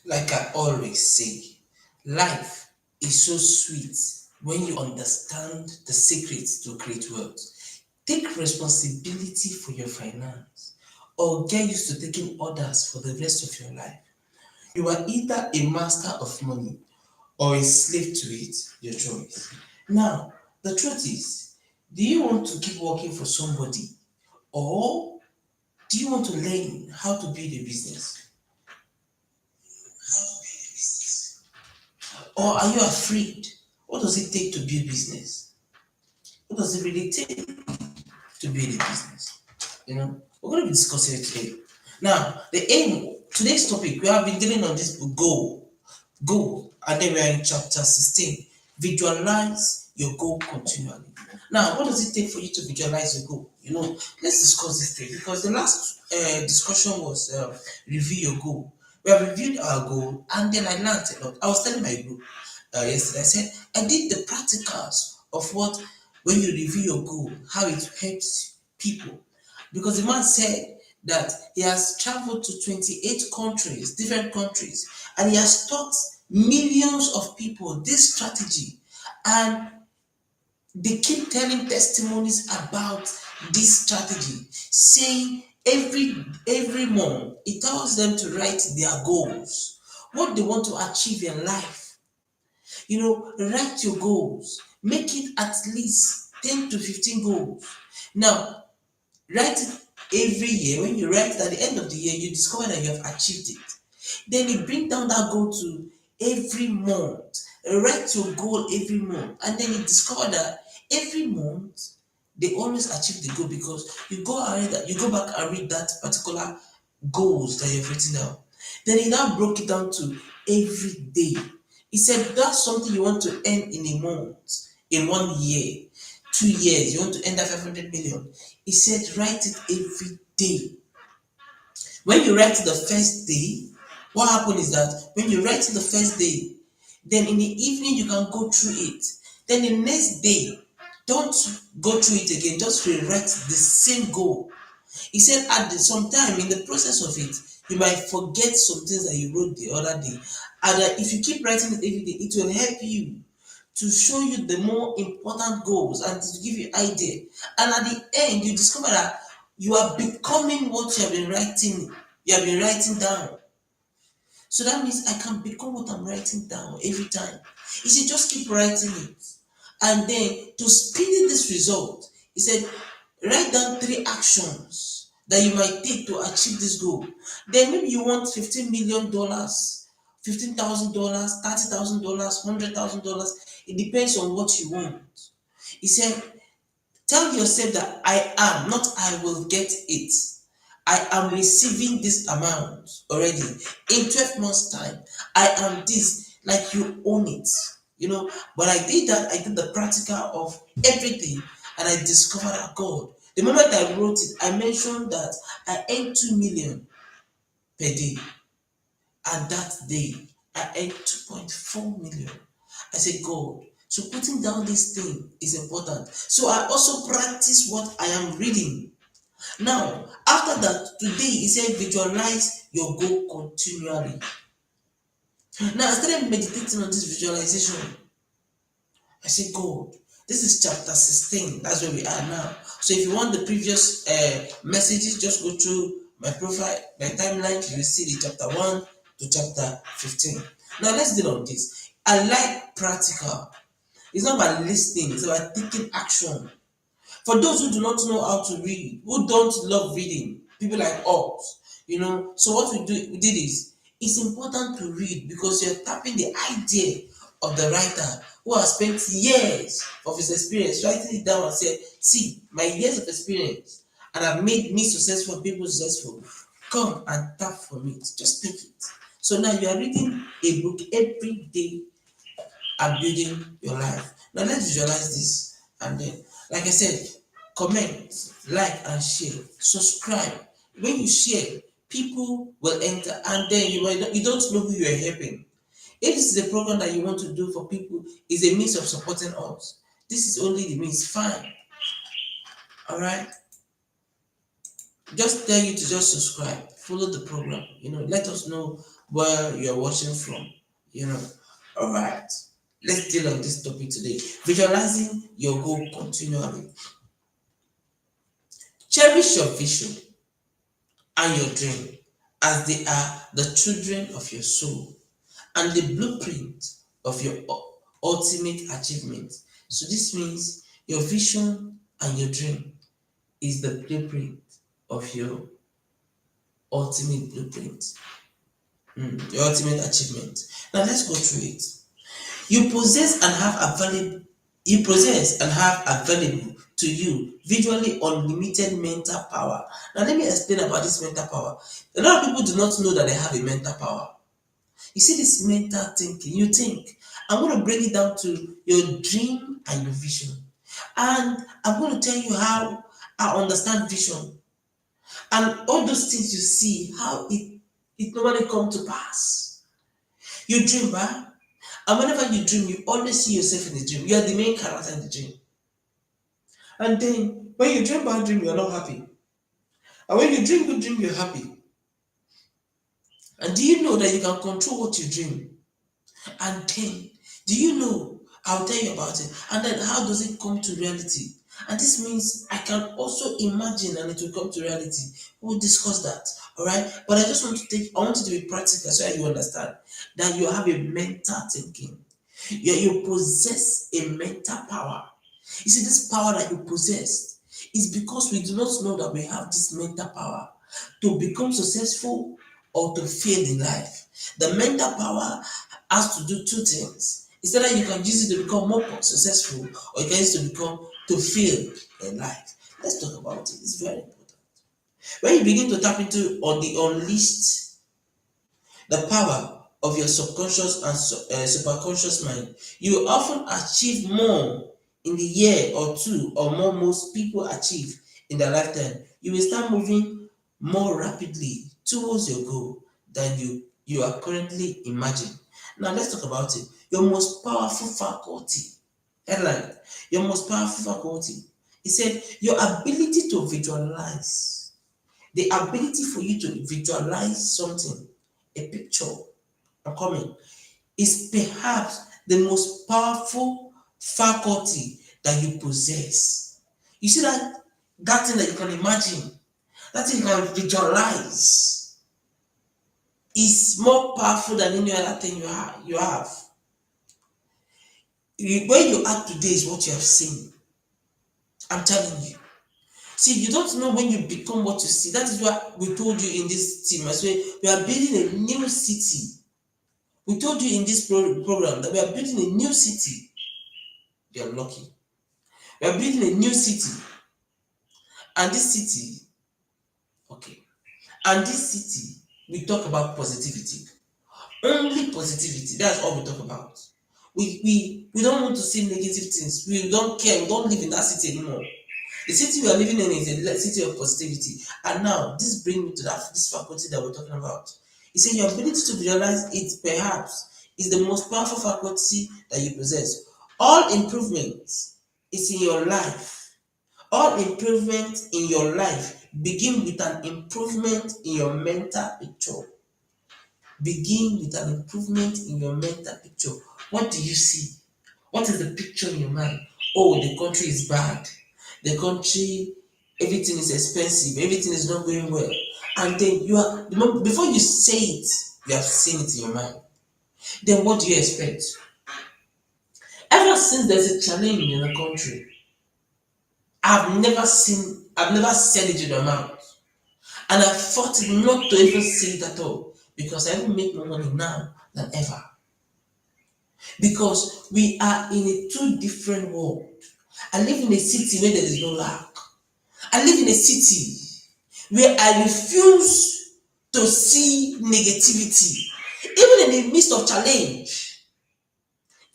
Like I always say, life is so sweet when you understand the secrets to create wealth. Take responsibility for your finance or get used to taking orders for the rest of your life. You are either a master of money or a slave to it, your choice. Now, the truth is, do you want to keep working for somebody or do you want to learn how to build a business? Or are you afraid? What does it take to build business? What does it really take to build a business? We're going to be discussing it today. Now, the aim, today's topic, we have been dealing on this goal, and then we are in chapter 16. Visualize your goal continually. Now, what does it take for you to visualize your goal? Let's discuss this thing because the last discussion was review your goal. We have reviewed our goal, and then I learned a lot. I was telling my group yesterday, I said, I did the practicals of what, when you review your goal, how it helps people. Because the man said that he has traveled to 28 countries, different countries, and he has taught millions of people this strategy. And they keep telling testimonies about this strategy, saying every month it tells them to write their goals, what they want to achieve in life. Write your goals, make it at least 10 to 15 goals. Now, write it every year. When you write it at the end of the year, you discover that you have achieved it. Then you bring down that goal to every month. Write your goal every month, and then you discover that every month they always achieve the goal because you go back and read that particular goals that you've written down. Then he now broke it down to every day. He said that's something you want to earn in a month, in 1 year, 2 years, you want to earn that 500 million. He said write it every day. When you write the first day, what happens is that when you write the first day, then in the evening you can go through it. Then the next day, don't go through it again, just rewrite the same goal. He said at some time in the process of it, you might forget some things that you wrote the other day. And if you keep writing it every day, it will help you to show you the more important goals and to give you idea. And at the end, you discover that you are becoming what you have been writing down. So that means I can become what I'm writing down every time. He said, just keep writing it. And then to speed this result, he said, write down 3 actions that you might take to achieve this goal. Then maybe you want $15 million, $15,000, $30,000, $100,000. It depends on what you want. He said, tell yourself that I am, not I will get it. I am receiving this amount already. In 12 months' time, I am this, like you own it. But I did that, I did the practical of everything, and I discovered that God. The moment I wrote it, I mentioned that I earned 2 million per day. And that day, I earned 2.4 million. I said, God, so putting down this thing is important. So I also practice what I am reading. Now, after that, today he said, visualize your goal continually. Now, I started meditating on this visualization. I said, God, this is chapter 16. That's where we are now. So if you want the previous messages, just go through my profile, my timeline. You will see the chapter 1 to chapter 15. Now, let's deal on this. I like practical. It's not about listening, it's about taking action. For those who do not know how to read, who don't love reading, people like us, so what we did is, it's important to read because you're tapping the idea of the writer who has spent years of his experience writing it down and said, see, my years of experience and have made me successful, people successful. Come and tap from it. Just take it. So now you are reading a book every day and building your life. Now let's visualize this. And then, like I said, comment, like, and share. Subscribe. When you share, people will enter, and then you don't know who you are helping. If this is a program that you want to do for people, is a means of supporting us. This is only the means. Fine. All right. Just tell you to just subscribe, follow the program. Let us know where you're watching from. You know. All right. Let's deal on this topic today. Visualizing your goal continually. Cherish your vision and your dream as they are the children of your soul and the blueprint of your ultimate achievement. So this means your vision and your dream is the blueprint of your ultimate blueprint, your ultimate achievement. Now let's go through it. You possess and have available you possess and have available to you visually unlimited mental power. Now let me explain about this mental power. A lot of people do not know that they have a mental power. You see this mental thinking, you think. I'm going to break it down to your dream and your vision. And I'm going to tell you how I understand vision. And all those things you see, how it normally come to pass. You dream, right? And whenever you dream, you always see yourself in the dream. You are the main character in the dream. And then when you dream bad dream, you're not happy. And when you dream good dream, you're happy. And do you know that you can control what you dream? And then, do you know? I'll tell you about it. And then, how does it come to reality? And this means I can also imagine and it will come to reality. We'll discuss that. All right. But I just want to I want you to be practical so that you understand that you have a mental thinking. You possess a mental power. You see, this power that you possess is because we do not know that we have this mental power to become successful or to fail in life. The mental power has to do two things. It's either you can use it to become more successful or you can use it to become to fail in life. Let's talk about it. It's very important. When you begin to tap into on the unleashed the power of your subconscious and superconscious mind, you will often achieve more in the year or two or more most people achieve in their lifetime. You will start moving more rapidly towards your goal than you are currently imagining. Now let's talk about it. Your most powerful faculty. Headline. Your most powerful faculty. He said your ability to visualize. The ability for you to visualize something, a picture, I'm coming, is perhaps the most powerful faculty that you possess. You see that thing that you can imagine, that thing you can visualize is more powerful than any other thing you have. Where you are today is what you have seen. I'm telling you. See, you don't know when you become what you see. That is what we told you in this team. As well, we are building a new city. We told you in this program that we are building a new city. You're lucky. We are building a new city. And this city, okay. And this city, we talk about positivity. Only positivity. That's all we talk about. We don't want to see negative things. We don't care. We don't live in that city anymore. The city we are living in is a city of positivity. And now, this brings me to this faculty that we're talking about. He said your ability to visualize it perhaps is the most powerful faculty that you possess. All improvements is in your life. All improvements in your life begin with an improvement in your mental picture. Begin with an improvement in your mental picture. What do you see? What is the picture in your mind? Oh, the country is bad. The country, everything is expensive. Everything is not going well. And then before you say it, you have seen it in your mind. Then what do you expect? Ever since there's a challenge in the country, I've never said it in my mouth. And I fought not to even say it at all. Because I even make more money now than ever. Because we are in a two different world. I live in a city where there is no lack. I live in a city where I refuse to see negativity. Even in the midst of challenge.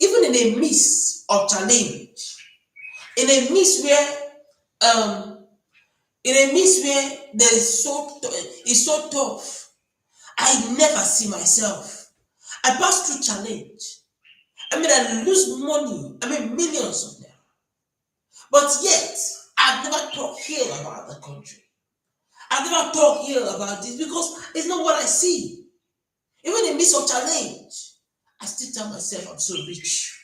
Even in the midst of challenge. In a midst where there is it's so tough. I never see myself. I pass through challenge. I mean, I lose money. I mean, millions of them. But yet, I've never talked here about the country. I've never talked here about this because it's not what I see. Even in the midst of challenge, I still tell myself I'm so rich.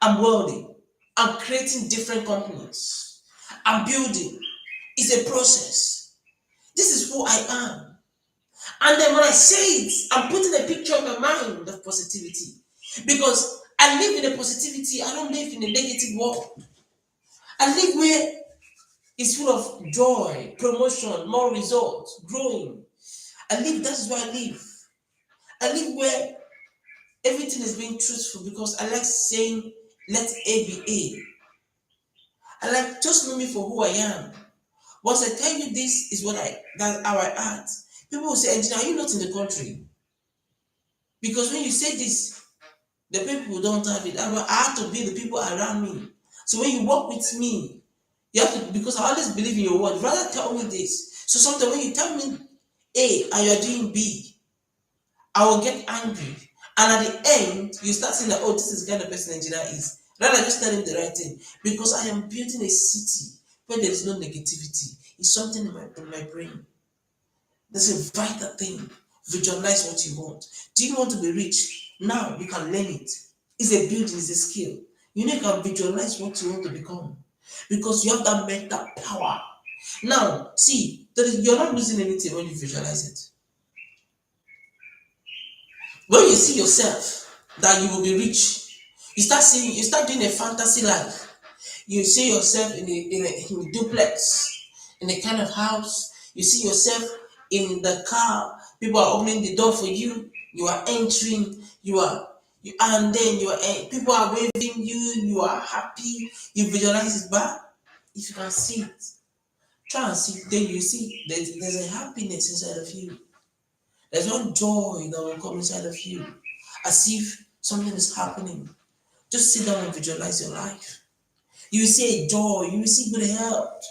I'm wealthy. I'm creating different companies. I'm building. It's a process. This is who I am. And then when I say it, I'm putting a picture in my mind of positivity. Because I live in a positivity, I don't live in a negative world. I live where it's full of joy, promotion, more results, growing. I live, that's where I live. I live where everything is being truthful because I like saying, let A be A. I like, just know me for who I am. Once I tell you this is that's how I act, people will say, Engineer, are you not in the country? Because when you say this, the people who don't have it, I have to be the people around me. So when you work with me, you have to, because I always believe in your word, rather tell me this. So sometimes when you tell me A and you're doing B, I will get angry. And at the end, you start saying that, oh, this is the kind of person engineer is. Rather just tell him the right thing. Because I am building a city where there is no negativity. It's something in my brain. That's a vital thing. Visualize what you want. Do you want to be rich? Now you can learn it. It's a building, it's a skill. You need to visualize what you want to become. Because you have that mental power. Now, see, you're not losing anything when you visualize it. When you see yourself that you will be rich, you start doing a fantasy life. You see yourself in a duplex, in a kind of house. You see yourself in the car. People are opening the door for you. You are entering. And then people are waving you. You are happy. You visualize it back. If you can see it, try and see. Then you see there's a happiness inside of you. There's one joy that will come inside of you, as if something is happening. Just sit down and visualize your life. You will see a joy. You will see good health.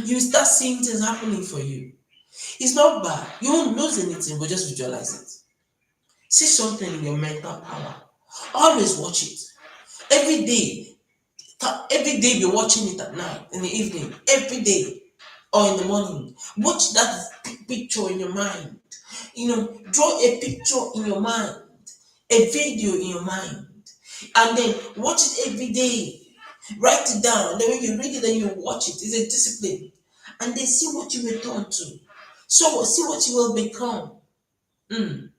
You will start seeing things happening for you. It's not bad. You won't lose anything, but just visualize it. See something in your mental power. Always watch it. Every day. Every day be watching it at night, in the evening. Every day. Or in the morning. Watch that picture in your mind. Draw a picture in your mind. A video in your mind. And then watch it every day. Write it down. And then when you read it, then you watch it. It's a discipline. And then see what you return to. So see what you will become. Mm,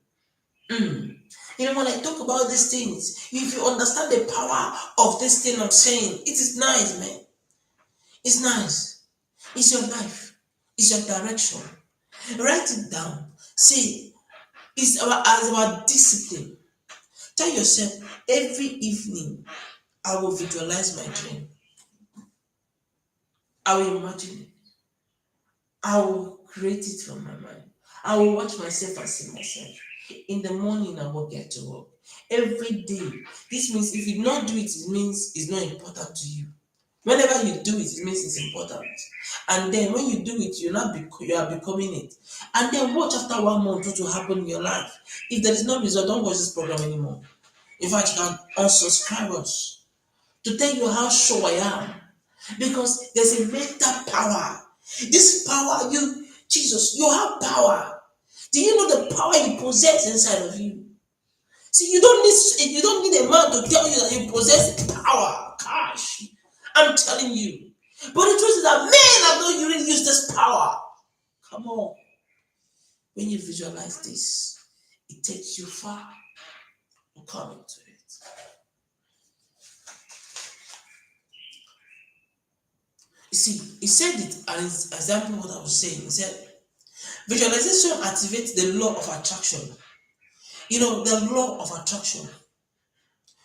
mm. When I talk about these things, if you understand the power of this thing I'm saying, it is nice, man. It's nice. It's your life. It's your direction. Write it down. See, as our discipline. Tell yourself every evening, I will visualize my dream. I will imagine it. I will create it from my mind. I will watch myself and see myself. In the morning, I will get to work. Every day. This means if you not do it, it means it's not important to you. Whenever you do it, it means it's important. And then when you do it, you are becoming it. And then watch after 1 month what will happen in your life. If there is no result, don't watch this program anymore. In fact, you can unsubscribe us to tell you how sure I am. Because there's a mental power. This power, Jesus, you have power. Do you know the power you possess inside of you? See, you don't need a man to tell you that you possess power. Gosh, I'm telling you. But the truth is that men have not really used this power. Come on. When you visualize this, it takes you far. I'm coming to it. You see, he said it as example what I was saying. He said, visualization activates the law of attraction. The law of attraction,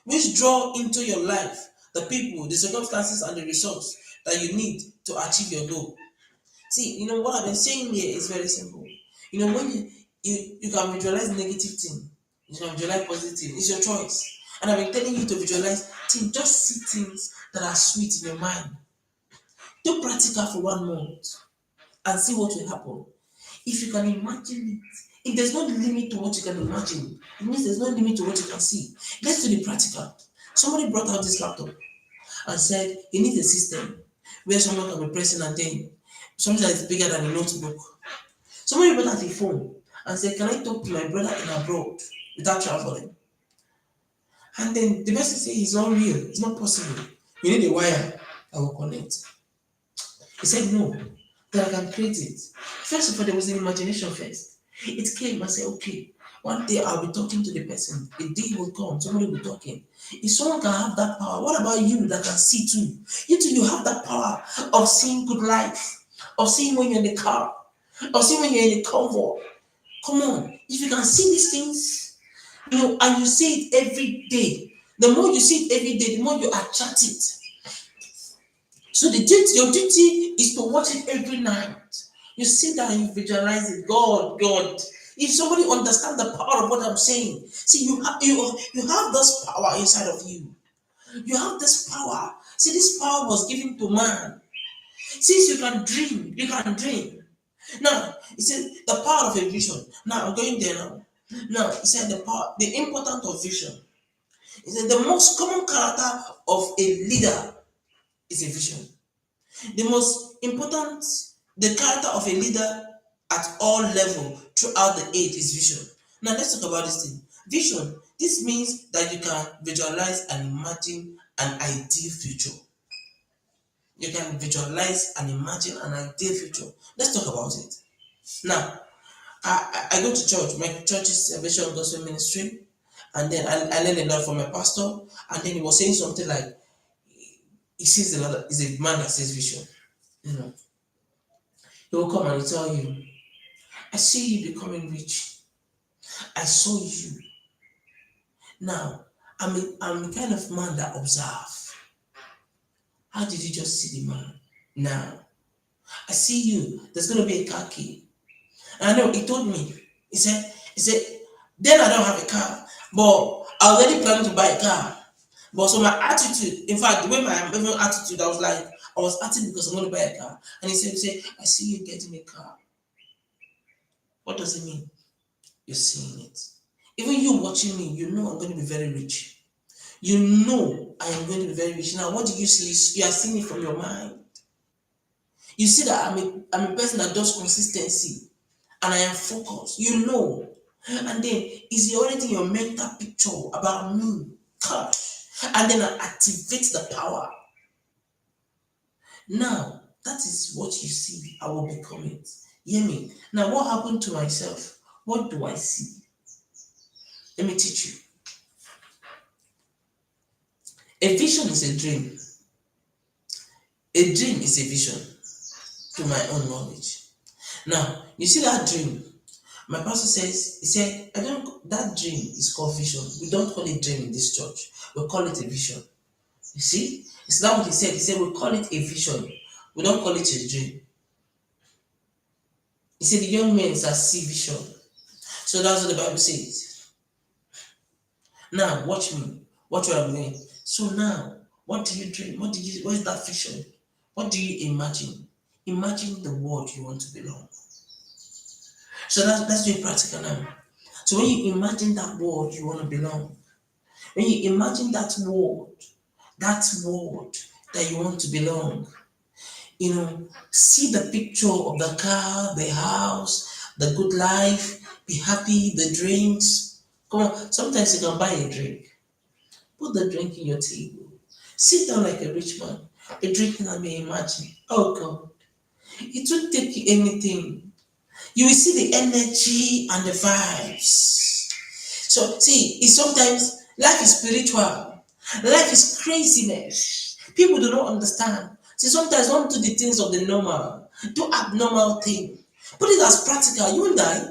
which draw into your life the people, the circumstances, and the results that you need to achieve your goal. See, what I've been saying here is very simple. When you can visualize negative thing, you can visualize positive thing. It's your choice. And I've been telling you to visualize things, just see things that are sweet in your mind. Do practical for 1 month and see what will happen. If you can imagine it, if there's no limit to what you can imagine, it means there's no limit to what you can see. Let's do the practical. Somebody brought out this laptop and said he needs a system where someone can be pressing and then something that is bigger than a notebook. Somebody brought out a phone and say, can I talk to my brother in abroad without traveling? And then the person say it's not real, it's not possible. You need a wire that will connect. He said no, that I can create it. First of all, there was an imagination first. It came and said, okay, one day I'll be talking to the person. A day will come, somebody will be talking. If someone can have that power, what about you that can see too? You too, you have that power of seeing good life, of seeing when you're in the car, of seeing when you're in the convo. Come on, if you can see these things, and you see it every day, the more you see it every day, the more you attract it. So your duty is to watch it every night. You sit down and you visualize it. God. If somebody understands the power of what I'm saying, see, you have this power inside of you. You have this power. See, this power was given to man. Since you can dream, you can dream. Now, he said the power of a vision. Now I'm going there now. Now, he said the importance of vision. He said the most common character of a leader is a vision. The most important, the character of a leader at all level throughout the age is vision. Now let's talk about this thing. Vision. This means that you can visualize and imagine an ideal future. You can visualize and imagine an ideal future. Let's talk about it. Now, I go to church. My church is Salvation Gospel Ministry, and then I learned a lot from my pastor. And then he was saying something like, he sees a lot. He's a man that says vision. You know, he will come and he'll tell you, I see you becoming rich. I saw you. Now, I'm the kind of man that observe. How did you just see the man? Now, I see you. There's going to be a car key. And I know he told me. He said, then I don't have a car, but I already planning to buy a car. But so my attitude, in fact, the way my attitude, I was acting because I'm going to buy a car. And he said, I see you getting a car. What does it mean? You're seeing it. Even you watching me, you know I'm going to be very rich. You know I am going to be very rich. Now, what do you see? You are seeing it from your mind. You see that I'm a person that does consistency and I am focused. You know. And then is already your mental picture about me. Gosh. And then I activate the power. Now, that is what you see. I will become it. Hear me? Now, what happened to myself? What do I see? Let me teach you. A vision is a dream. A dream is a vision, to my own knowledge. Now, you see that dream? My pastor he said, that dream is called vision. We don't call it dream in this church. We call it a vision. You see? It's not what he said. He said, we call it a vision. We don't call it a dream. He said, the young men shall see vision. So that's what the Bible says. Now, watch me. Watch what I'm doing. So now, what do you dream? What is that vision? What do you imagine? Imagine the world you want to belong. So let's do it practical now. So when you imagine that world you want to belong, when you imagine that world that you want to belong, see the picture of the car, the house, the good life, be happy, the drinks. Come on, sometimes you can buy a drink. Put the drink in your table. Sit down like a rich man. A drink and be imagine. Oh God. It won't take you anything. You will see the energy and the vibes. So see, it's sometimes life is spiritual. Life is craziness. People do not understand. See, sometimes don't do the things of the normal. Do abnormal thing. Put it as practical. You won't die.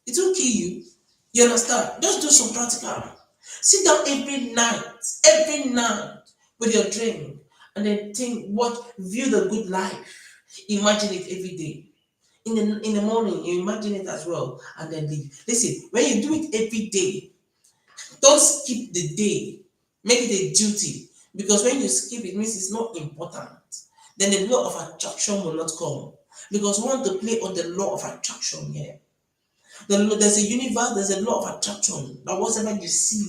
It won't kill you. You understand? Just do some practical. Sit down every night with your drink, and then view the good life. Imagine it every day. In the morning, you imagine it as well, and then leave. Listen, when you do it every day, don't skip the day. Make it a duty. Because when you skip it, means it's not important. Then the law of attraction will not come. Because we want to play on the law of attraction here. There's a universe, there's a law of attraction. That whatever you see,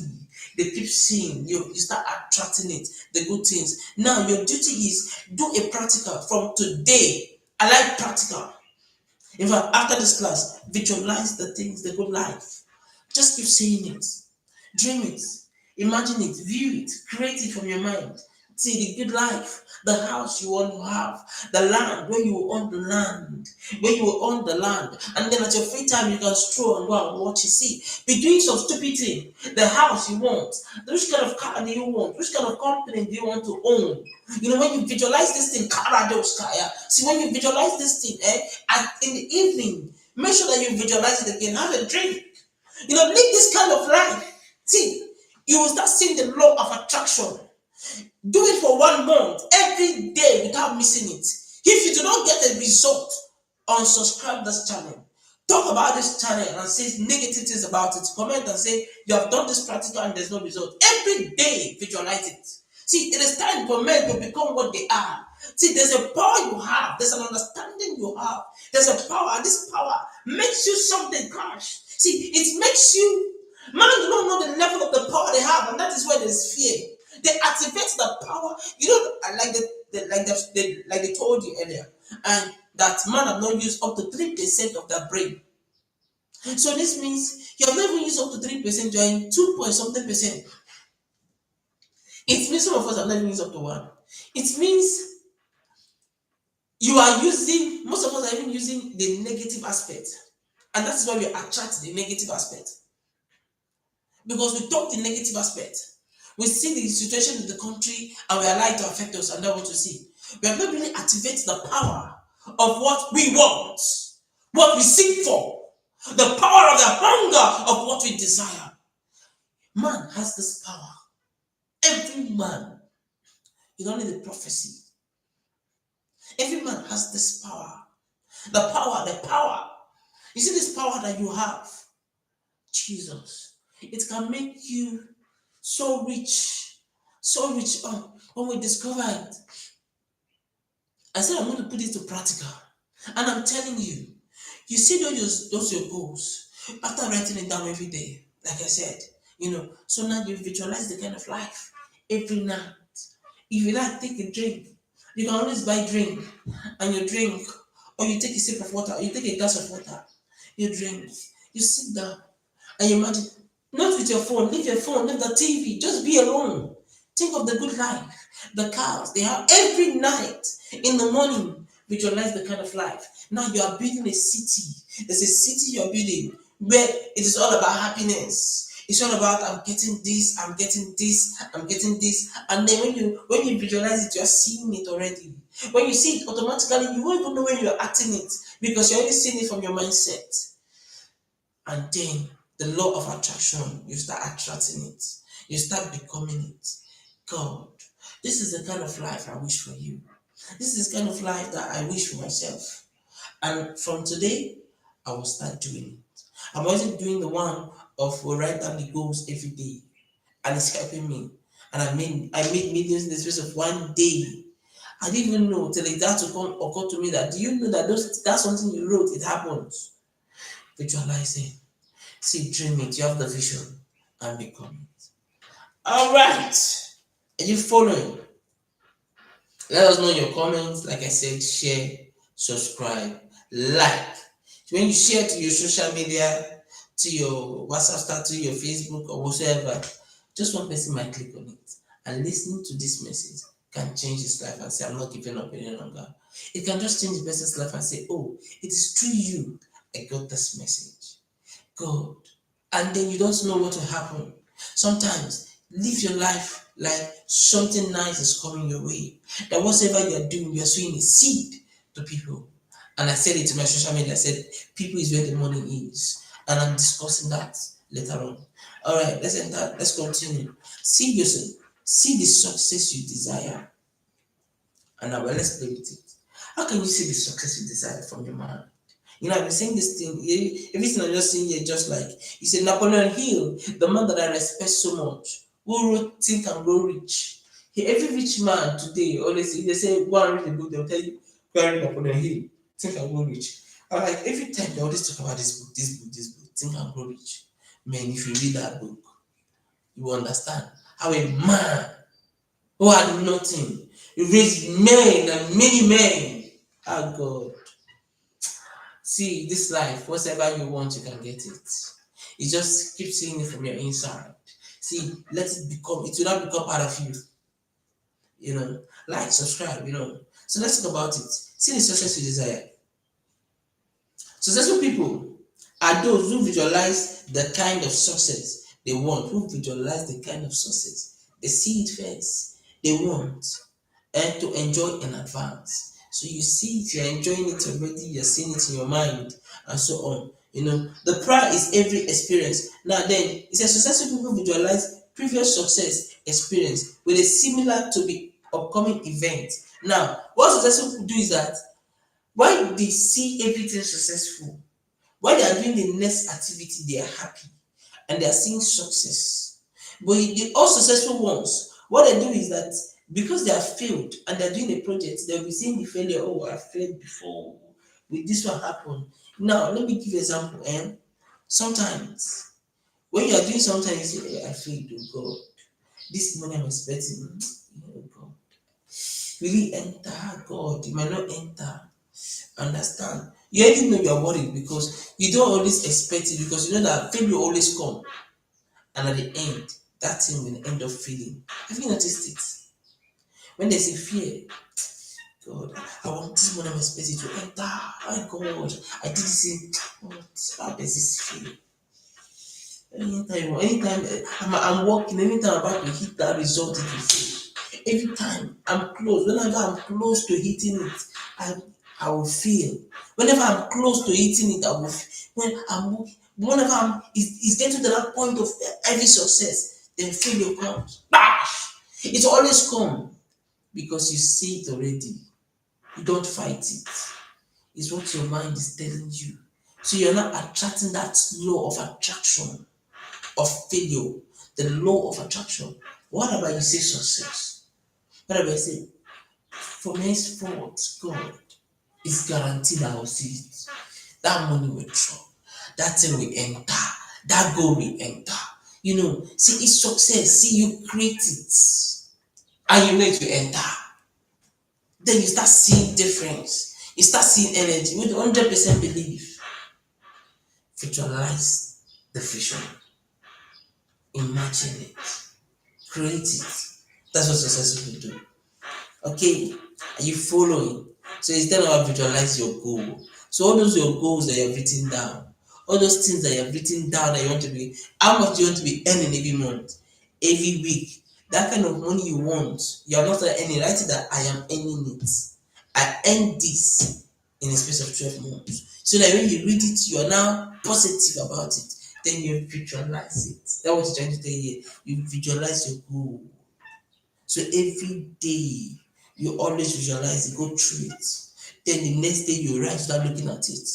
they keep seeing, you start attracting it, the good things. Now your duty is do a practical from today. I like practical. In fact, after this class, visualize the things, the good life. Just keep saying it. Dream it. Imagine it. View it. Create it from your mind. See the good life, the house you want to have, the land where you own the land, where you own the land, and then at your free time you can stroll and go and watch you see. Be doing some stupid thing. The house you want, which kind of car do you want, which kind of company do you want to own? You know, when you visualize this thing, see when you visualize this thing, in the evening, make sure that you visualize it again. Have a drink. You know, live this kind of life. See, you will start seeing the law of attraction. Do it for 1 month, every day without missing it. If you do not get a result, unsubscribe this channel. Talk about this channel and say negative things about it. Comment and say you have done this practical and there's no result. Every day, visualize it. See, it is time for men to become what they are. See, there's a power you have, there's an understanding you have, there's a power, and this power makes you something cash. See, it makes you, man do not know the level of the power they have, and that is where there's fear. They activate the power. You know, like they told you earlier, and that man have not used up to 3% of their brain. So this means you have not even used up to 3%, you're in 2 point something percent. It means some of us have not even used up to 1. It means you are using, most of us are even using the negative aspect. And that's why we attract the negative aspect. Because we talk the negative aspect. We see the situation in the country and we allow it to affect us and that's what we see. We have not really activated the power of what we want, what we seek for, the power of the hunger of what we desire. Man has this power. Every man. You don't need a prophecy. Every man has this power. The power. You see this power that you have? Jesus. It can make you so rich. So rich. When we discover it, I said I'm going to put it to practical. And I'm telling you, you see those your goals. After writing it down every day, like I said, so now you visualize the kind of life every night. If you like, take a drink. You can always buy drink and you drink, or you take a sip of water, or you take a glass of water, you drink, you sit down, and you imagine, not with your phone, leave the TV, just be alone. Think of the good life, the cars they have every night in the morning. Visualize the kind of life. Now you are building a city. There's a city you're building where it is all about happiness. It's all about I'm getting this, I'm getting this, I'm getting this. And then when you visualize it, you're seeing it already. When you see it automatically, you won't even know when you're acting it because you're only seeing it from your mindset. And then the law of attraction, you start attracting it. You start becoming it. God, this is the kind of life I wish for you. This is the kind of life that I wish for myself. And from today, I will start doing it. I'm also doing the one of we write down the goals every day. And it's helping me. And I made millions in the space of 1 day. I didn't even know till it had to occur to me that do you know that that's something you wrote, it happens. Visualize it. See, dream it, you have the vision and become it. Alright. Are you following? Let us know in your comments. Like I said, share, subscribe, like. When you share to your social media, to your WhatsApp status, to your Facebook or whatever, just one person might click on it. And listening to this message can change his life and say, I'm not giving up any longer. It can just change the person's life and say, oh, it is through you I got this message. God. And then you don't know what will happen. Sometimes live your life like something nice is coming your way. That whatever you're doing, you're sowing a seed to people. And I said it to my social media. I said, people is where the money is. And I'm discussing that later on. All right, let's continue. See the success you desire. And now let's play with it. How can you see the success you desire from your mind? You know, I've been saying this thing, everything I'm just saying here, just like, he said, Napoleon Hill, the man that I respect so much, who wrote Think and Grow Rich. Every rich man today, always, they say, go and read the book, they'll tell you, go and read Napoleon Hill, Think and Grow Rich. I'm like, every time they always talk about this book, Think and Grow Rich. Man, if you read that book, you will understand how a man who had nothing, he raised men and many men. Oh God. See, this life, whatever you want, you can get it. You just keep seeing it from your inside. See, let it become, it will not become part of you. Like, subscribe. So let's talk about it. See the success you desire. Successful people are those who visualize the kind of success they want, who visualize the kind of success they see it first, they want, and to enjoy in advance. So you see it, you're enjoying it already, you're seeing it in your mind, and so on. The prior is every experience. Now then, it says successful people visualize previous success experience with a similar to be upcoming event. Now, what successful people do is that when they see everything successful, when they are doing the next activity, they are happy and they are seeing success. But the all successful ones, what they do is that because they have failed and they're doing a project, they'll be seeing the failure. Oh, I failed before. With this one happen. Now, let me give you an example. Sometimes when you are doing something, you say, hey, I failed, oh God. This money I'm expecting, oh God. Will it enter? God, it might not enter. Understand? You already know you're worried because you don't always expect it because you know that failure will always come. And at the end, that thing will end up failing. Have you noticed it? When there's a fear, God, I want this money I'm expecting to enter. My God, I did this in what? How does this feel? Anytime I'm working, anytime I'm about to hit that result, it will fail. Every time I'm close, whenever I'm close to hitting it, I I will feel. Whenever I'm close to hitting it, I will when I'm whenever it's getting to that point of every success, then failure comes. Bash! It always comes because you see it already. You don't fight it. It's what your mind is telling you. So you're not attracting that law of attraction of failure, the law of attraction. What about you say success? What about you say, from henceforth, God is guaranteed I will see it. That money will drop. That thing will enter. That goal will enter. See, it's success. See, you create it. And you need to enter. Then you start seeing difference. You start seeing energy with 100% belief. Visualize the vision. Imagine it. Create it. That's what successful people do. Okay? Are you following? So it's then about visualize your goal. So all those your goals that you have written down, all those things that you have written down that you want to be, how much do you want to be earning every month, every week? That kind of money you want, you are not earning. Write it that I am earning it. I earn this in a space of 12 months. So that when you read it, you are now positive about it. Then you visualize it. That's what you're trying to tell you. You visualize your goal. So every day you always visualize it, go through it. Then the next day you write, start looking at it.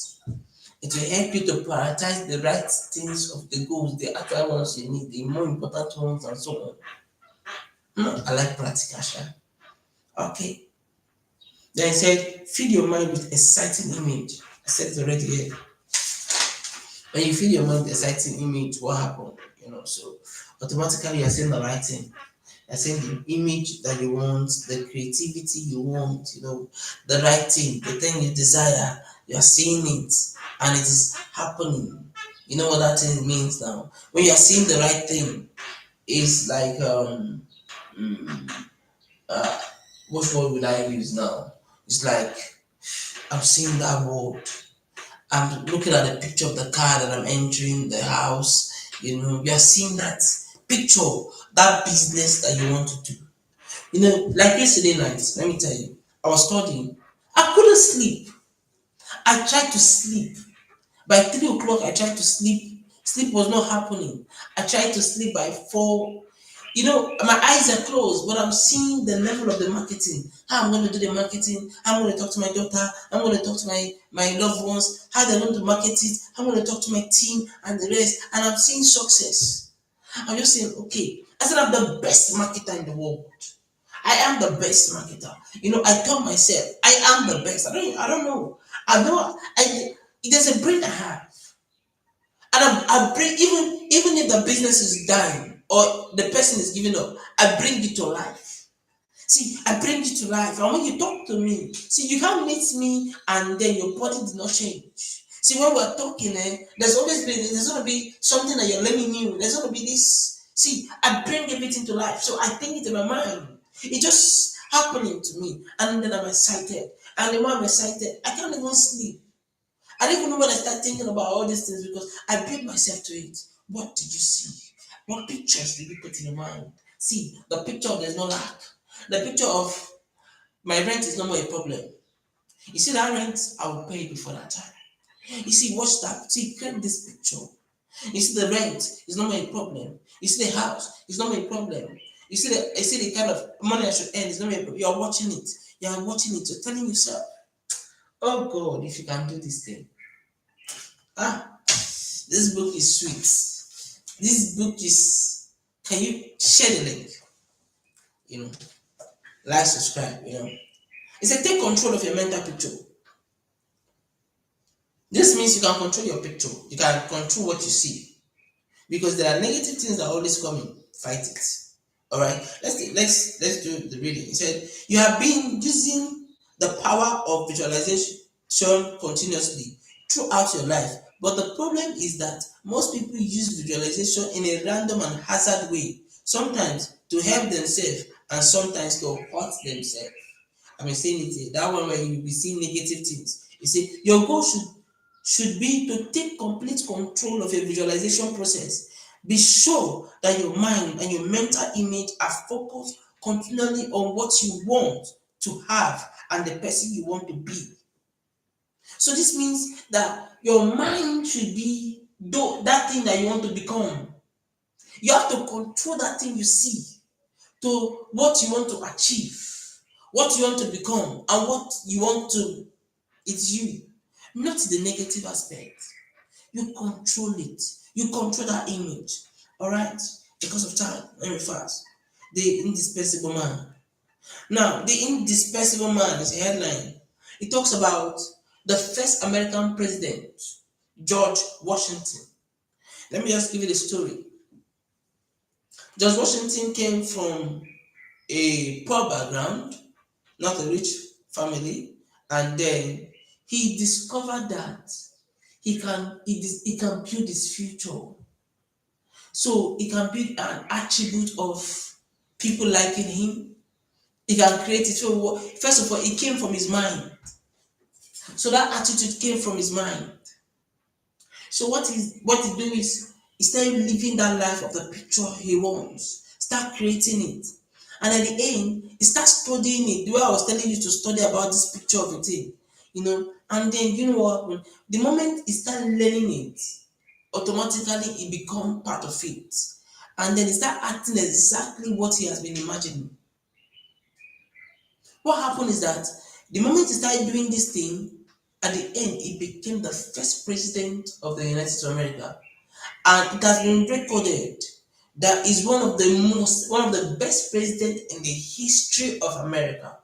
It will help you to prioritize the right things of the goals, the actual ones you need, the more important ones, and so on. I like practical, sha. Okay. Then I said, feed your mind with exciting image. I said it already here. When you feed your mind with exciting image, what happened? So automatically you're saying the right thing. You're saying the image that you want, the creativity you want, the right thing, the thing you desire, you're seeing it and it is happening. You know what that thing means now? When you're seeing the right thing, it's like what word would I use now? It's like I'm seeing that word. I'm looking at the picture of the car that I'm entering, the house. You're seeing that picture, that business that you want to do. Like yesterday night, let me tell you, I was studying. I couldn't sleep. I tried to sleep. By 3 o'clock, I tried to sleep. Sleep was not happening. I tried to sleep by 4. My eyes are closed, but I'm seeing the level of the marketing. How I'm going to do the marketing. How I'm going to talk to my daughter. I'm going to talk to my loved ones. How they're going to market it. I'm going to talk to my team and the rest. And I'm seeing success. I'm just saying, okay, I said I'm the best marketer in the world. I am the best marketer. I tell myself, I am the best. I don't know. There's a brain I have. And I bring, even if the business is dying or the person is giving up, I bring it to life. See, I bring it to life. And when you talk to me, see, you can't meet me and then your body did not change. See, when we're talking, there's gonna be something that you're learning new. There's gonna be this. See, I bring everything to life, so I think it in my mind. It just happening to me, and then I'm excited. And the more I'm excited, I can't even sleep. I don't even know when I start thinking about all these things because I built myself to it. What did you see? What pictures did you put in your mind? See, the picture of there's no lack. The picture of my rent is no more a problem. You see that rent, I will pay before that time. You see, watch that. See, create this picture. You see the rent is not my problem. You see the house is not my problem. You see the kind of money I should earn is not my problem. You're watching it. You're watching it. You're telling yourself, oh God, if you can do this thing. Ah, this book is sweet. This book is, can you share the link? You know, like, subscribe, It said take control of your mental picture. This means you can control your picture. You can control what you see. Because there are negative things that are always coming. Fight it. Alright. Let's do the reading. It said, you have been using the power of visualization continuously throughout your life. But the problem is that most people use visualization in a random and hazard way, sometimes to help themselves and sometimes to hurt themselves. I've been saying it here. That one where you be seeing negative things. You see, your goal should be to take complete control of your visualization process. Be sure that your mind and your mental image are focused continually on what you want to have and the person you want to be. So this means that your mind should be that thing that you want to become. You have to control that thing you see to what you want to achieve, what you want to become, and what you want to. It's you, not the negative aspect. You control it. You control that image. All right? Because of time, let me fast. The indispensable man. Now, the indispensable man is a headline. It talks about the first American president, George Washington. Let me just give you the story. George Washington came from a poor background, not a rich family, and then he discovered that he can build his future. So he can build an attribute of people liking him. He can create it. So first of all, it came from his mind. So that attitude came from his mind. So what he do is he started living that life of the picture he wants. Start creating it. And at the end, he starts studying it. The way I was telling you to study about this picture of a thing. And then you know what? The moment he started learning it, automatically it become part of it. And then he start acting exactly what he has been imagining. What happened is that the moment he started doing this thing, at the end, he became the first president of the United States of America. And it has been recorded that is one of the best presidents in the history of America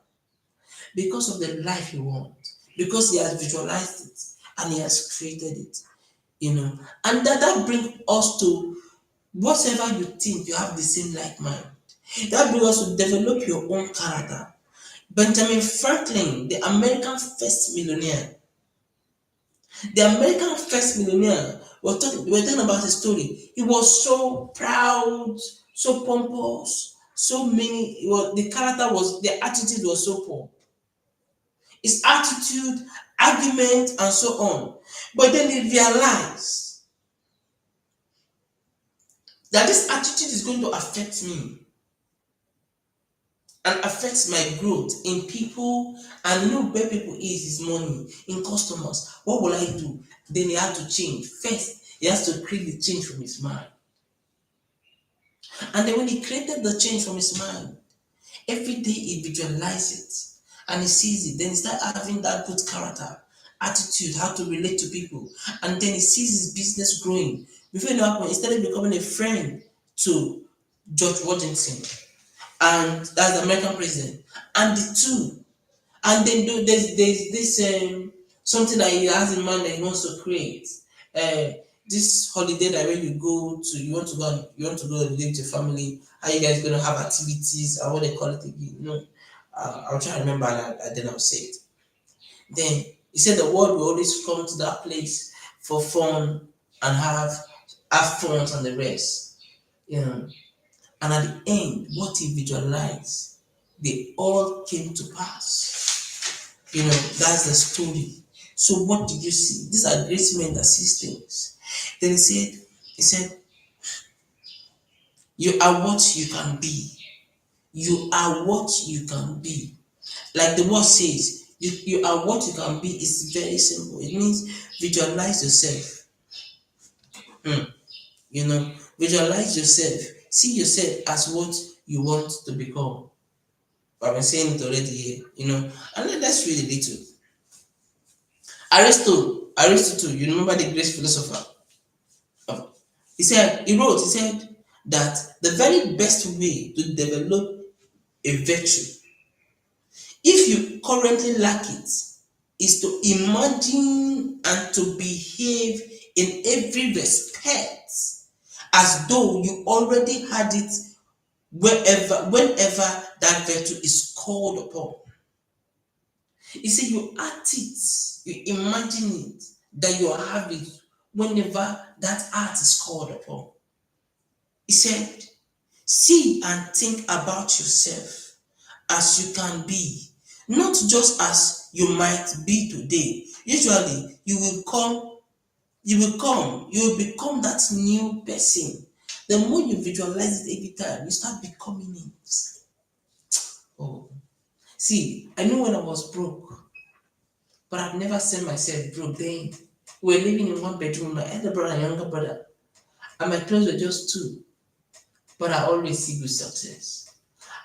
because of the life he wants, because he has visualized it and he has created it. And that brings us to whatever you think, you have the same like mind. That brings us to develop your own character. Benjamin Franklin, the American first millionaire, we're talking about his story. He was so proud, so pompous, so many. The attitude was so poor. His attitude, argument, and so on. But then he realized that this attitude is going to affect me and affects my growth in people, and where people is money, in customers. What will I do? Then he had to change. First, he has to create the change from his mind. And then when he created the change from his mind, every day he visualizes it and he sees it. Then he starts having that good character, attitude, how to relate to people. And then he sees his business growing. Before you know, he started becoming a friend to George Washington, and that's the American president. And the two, and then there's this something that he has in mind that he wants to create. This holiday that when you want to go and live with your family, how you guys gonna have activities and what they call it again. I'll try to remember and then I'll say it. Then he said the world will always come to that place for fun and have fun and the rest. You know. And at the end, what he visualized, they all came to pass. That's the story. So what did you see? These are great men that see things. Then he said, you are what you can be. You are what you can be. Like the word says, you are what you can be is very simple. It means visualize yourself. Hmm. Visualize yourself. See yourself as what you want to become. I've been saying it already here, And then let's read a little. Aristotle, you remember the great philosopher? He said that the very best way to develop a virtue, if you currently lack it, is to imagine and to behave in every respect as though you already had it whenever that virtue is called upon. He said you act it, you imagine it, that you have it whenever that art is called upon. He said, see and think about yourself as you can be, not just as you might be today. Usually, you will become that new person. The more you visualize it every time, you start becoming it. Oh, see, I know when I was broke, but I've never seen myself broke then. We were living in one bedroom, my elder brother and younger brother, and my clothes were just two. But I always see good success.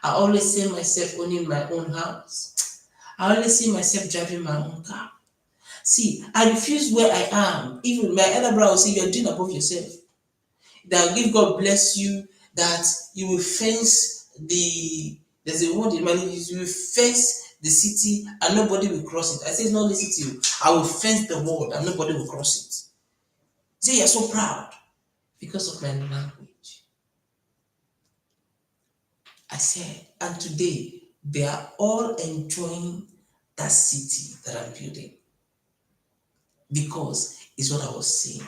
I always see myself owning my own house. I always see myself driving my own car. See, I refuse where I am. Even my elder brother will say, you're doing above yourself. That if God bless you, that you will fence there's a word in money, you will fence the city and nobody will cross it. I say, not listen to you. I will fence the world and nobody will cross it. Say, you're so proud because of my language. I said, and today they are all enjoying that city that I'm building because it's what I was saying.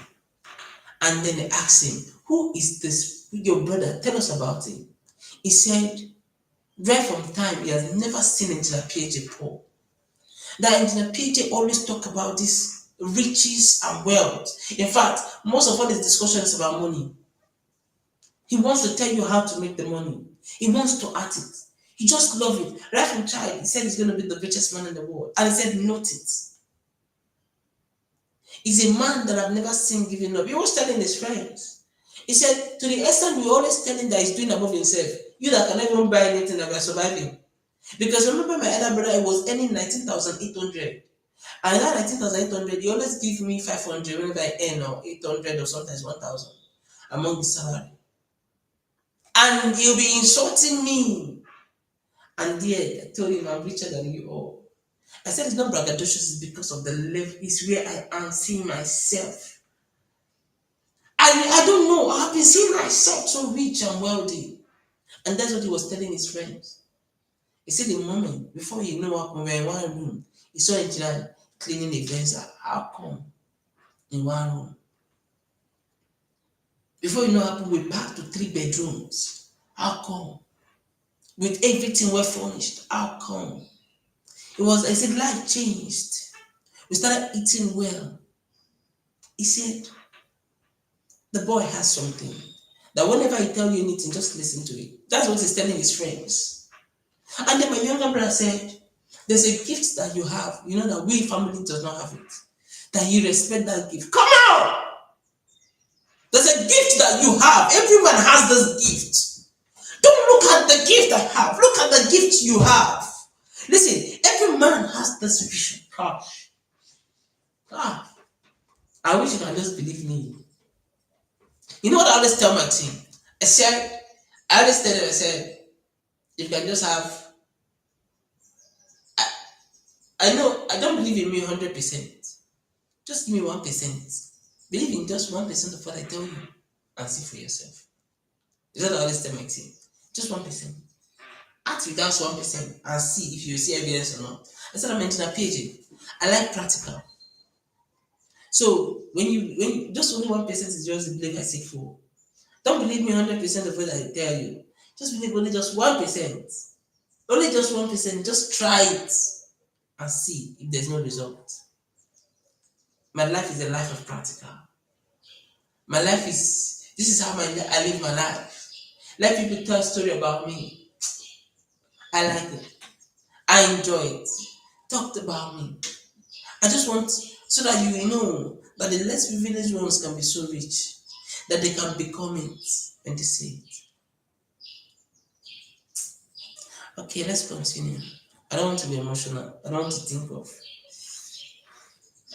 And then they asked him, who is this? Your brother, tell us about him. He said, right from time, he has never seen Engr P.A.J. poor. That Engr P.A.J. always talk about this riches and wealth. In fact, most of all his discussion is about money. He wants to tell you how to make the money. He wants to act it. He just loves it. Right from child, he said he's going to be the richest man in the world. And he said, note it. He's a man that I've never seen giving up. He was telling his friends. He said, to the extent we always tell him that he's doing above himself, you that cannot even buy anything that we are surviving. Because remember my elder brother, he was earning 19,800. And that 19,800, he always give me 500 whenever I earn, or 800 or sometimes 1,000 among his salary. And he'll be insulting me. And yet, I told him I'm richer than you all. I said it's not braggadocious, it's because of the level, it's where I am seeing myself. I don't know, I've been seeing myself so rich and wealthy. And that's what he was telling his friends. He said the moment, before he knew what we were in one room, he saw Engineer cleaning the fence. How come? In one room. Before you know what happened, we packed to 3 bedrooms. How come? With everything well furnished. How come? I said, life changed. We started eating well. He said, the boy has something. That whenever he tell you anything, just listen to it. That's what he's telling his friends. And then my younger brother said, there's a gift that you have, that we family does not have it. That you respect that gift. Come on! There's a gift that you have. Everyone has this gift. Don't look at the gift I have. Look at the gift you have. Listen, every man has this vision. Gosh. I wish you can just believe me. You know what I always tell my team? I always tell them, I said, you can just have, I know, I don't believe in me 100%. Just give me 1%. Believe in just 1% of what I tell you and see for yourself. Is that what I always tell my team? Just 1%. Act with that 1% and see if you see evidence or not. I said I'm Engr P.A.J. I like practical. So when just only 1% is just the belief I seek for. Don't believe me 100% of what I tell you. Just believe only just 1%. Only just 1%. Just try it and see if there's no result. My life is a life of practical. My life is this is how I live my life. Let people tell a story about me. I like it. I enjoy it. Talked about me. I just want so that you know that the less privileged ones can be so rich that they can become it when they say it. Okay, let's continue. I don't want to be emotional. I don't want to think of.